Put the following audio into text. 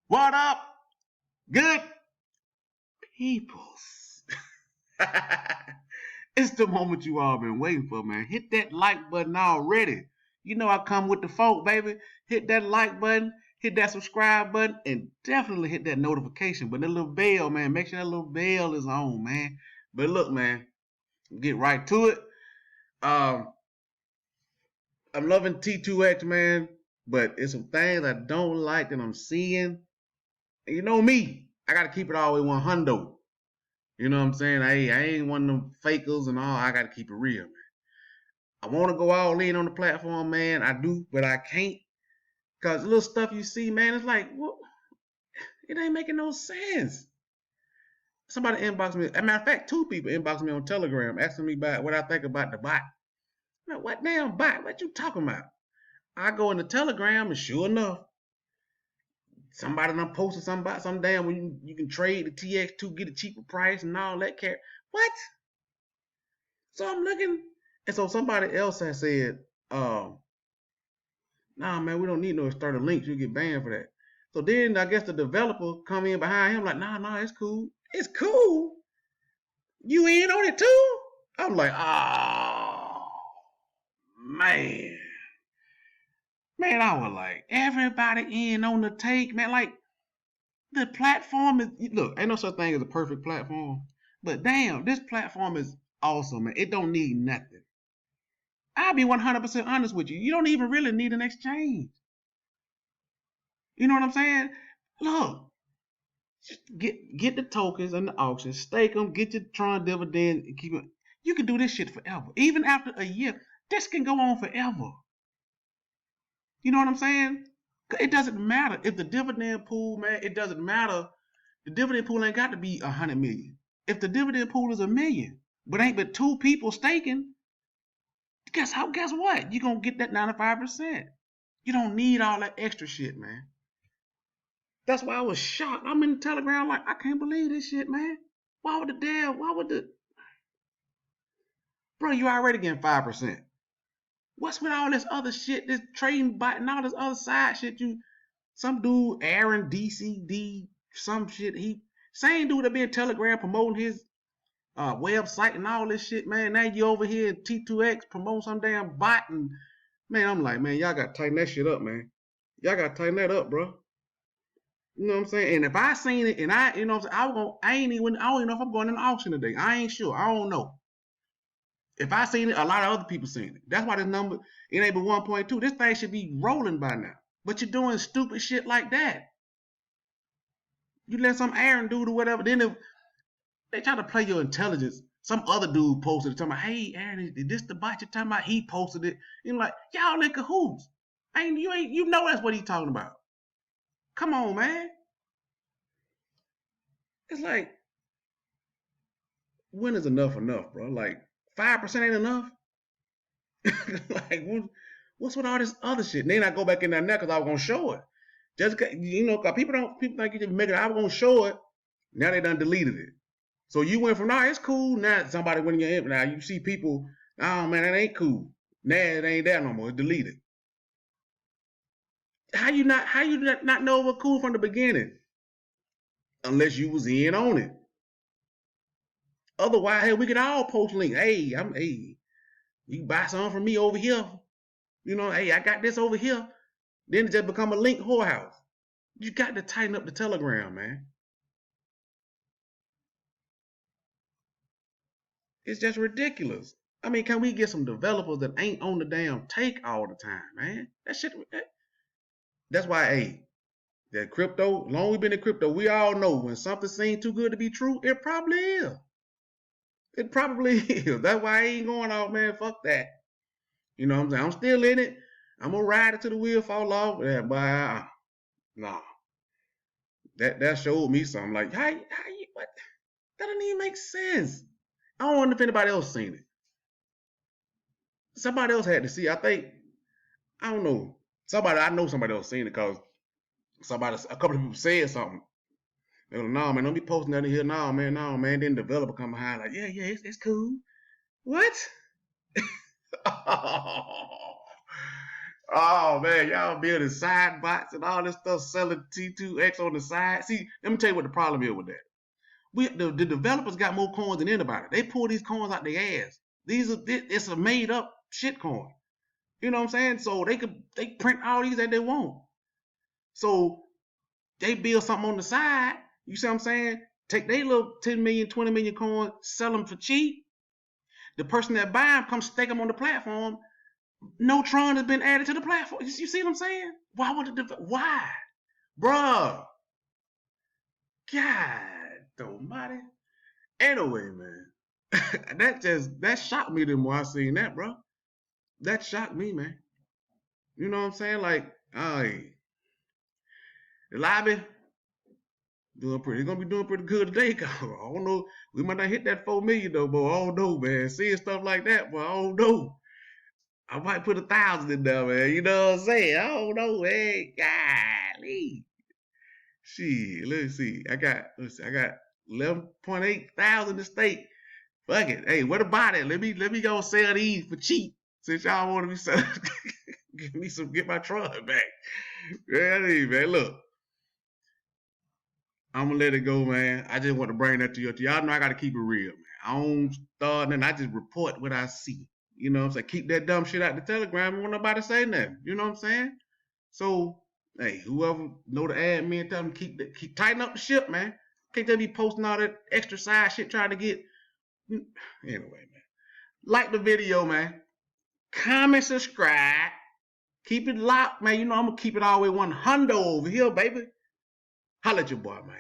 What up, good peoples? It's the moment you all been waiting for, man. Hit that like button already. You know I come with the folk, baby. Hit that like button, hit that subscribe button, and definitely hit that notification. But that little bell, man, make sure that little bell is on, man. But look, man, get right to it. Um, I'm loving T2X, man, but it's some things I don't like that I'm seeing. And you know me, I gotta keep it all the way 100. You know what I'm saying? I ain't one of them fakers and all. I gotta keep it real, man. I want to go all in on the platform, man. I do, but I can't. Cause the little stuff you see, man, it's like, what? It ain't making no sense. Somebody inboxed me. As a matter of fact, two people inboxed me on Telegram asking me about what I think about the bot. Man, what damn bot? What you talking about? I go in the Telegram and sure enough, somebody done posted something about some damn when you can trade the TX2, get a cheaper price and all that care. What? So I'm looking, and so somebody else has said, nah, man, we don't need no external links. You get banned for that. So then I guess the developer come in behind him like, nah, it's cool. It's cool. You in on it too? I'm like, oh man. Man, I was like, everybody in on the take, man. Like the platform is look, ain't no such thing as a perfect platform. But damn, this platform is awesome, man. It don't need nothing. I'll be 100% honest with you. You don't even really need an exchange. You know what I'm saying? Look, get the tokens and the auctions, stake them, get your Tron dividend, and keep it. You can do this shit forever. Even after a year, this can go on forever. You know what I'm saying? It doesn't matter if the dividend pool, man. It doesn't matter. The dividend pool ain't got to be 100 million. If the dividend pool is 1 million, but ain't but two people staking, guess how? Guess what? You gonna get that 95%. You don't need all that extra shit, man. That's why I was shocked. I'm in the Telegram like, I can't believe this shit, man. Why would the, bro, you already getting 5%. What's with all this other shit, this trading bot and all this other side shit some dude, Aaron DCD, some shit, same dude that be in Telegram promoting his website and all this shit, man. Now you over here in T2X promoting some damn bot and, man, I'm like, man, y'all gotta tighten that shit up, man. Y'all gotta tighten that up, bro. You know what I'm saying? And if I seen it and you know what I'm saying, I don't even know if I'm going in the auction today. I ain't sure. I don't know. If I seen it, a lot of other people seen it. That's why this number, it ain't but 1.2. This thing should be rolling by now. But you're doing stupid shit like that. You let some Aaron dude or whatever, then if they try to play your intelligence, some other dude posted it talking about, hey Aaron, is this the bot you're talking about? He posted it. You're like, y'all in cahoots. You know that's what he's talking about. Come on, man. It's like, when is enough, bro? Like 5% ain't enough. Like, what's with all this other shit? And then I go back in there now because I was gonna show it. Just you know, cause people think you just make it. I was gonna show it. Now they done deleted it. So you went from, nah, it's cool. Now somebody went in your inbox. Now you see people, oh man, that ain't cool. Now it ain't there no more. It's deleted. How you not know it was cool from the beginning? Unless you was in on it. Otherwise, hey, we could all post links. Hey, you buy something from me over here. You know, hey, I got this over here. Then it just become a link whorehouse. You got to tighten up the Telegram, man. It's just ridiculous. I mean, can we get some developers that ain't on the damn take all the time, man? That's why, hey, that crypto, long we been in crypto, we all know when something seems too good to be true, it probably is. It probably is. That's why I ain't going off, man. Fuck that. You know what I'm saying? I'm still in it. I'm gonna ride it till the wheel fall off. Yeah, but nah. That showed me something. Like, how you what? That doesn't even make sense. I don't wonder if anybody else seen it. Somebody else had to see. I think, I don't know. I know somebody else seen it because a couple of people said something. They were like, nah, man, don't be posting that in here. Nah, man, no, man. Then the developer come behind like, yeah, it's cool. What? Oh man, y'all building side bots and all this stuff, selling T2X on the side. See, let me tell you what the problem is with that. The developers got more coins than anybody. They pull these coins out their ass. It's a made up shit coin. You know what I'm saying? So they print all these that they want. So they build something on the side. You see what I'm saying? Take their little 10 million, 20 million coins, sell them for cheap. The person that buy them come stake them on the platform. No Tron has been added to the platform. You see what I'm saying? Why would why? Bruh. God almighty. Anyway, man. that shocked me the more I seen that, bro. That shocked me, man. You know what I'm saying? Like, the lobby doing pretty. It's gonna be doing pretty good today. I don't know. We might not hit that 4 million though, but I don't know, man. Seeing stuff like that, but I don't know. I might put 1,000 in there, man. You know what I'm saying? I don't know, man. Golly. Shit, let's see. I got 11.8 thousand at stake. Fuck it. Hey, what about it? Let me go sell these for cheap. Since y'all want to be selling, get my Tron back. Man, look. I'm gonna let it go, man. I just want to bring that to you. Y'all know I gotta keep it real, man. I don't start nothing. I just report what I see. You know what I'm saying? Keep that dumb shit out the Telegram. I want nobody to say nothing. You know what I'm saying? So, hey, whoever know the admin, tell them keep tighten up the ship, man. Can't they be posting all that extra side shit trying to get. Anyway, man. Like the video, man. Comment, subscribe. Keep it locked, man. You know I'm gonna keep it all the way 100 over here, baby. Holla at your boy, man.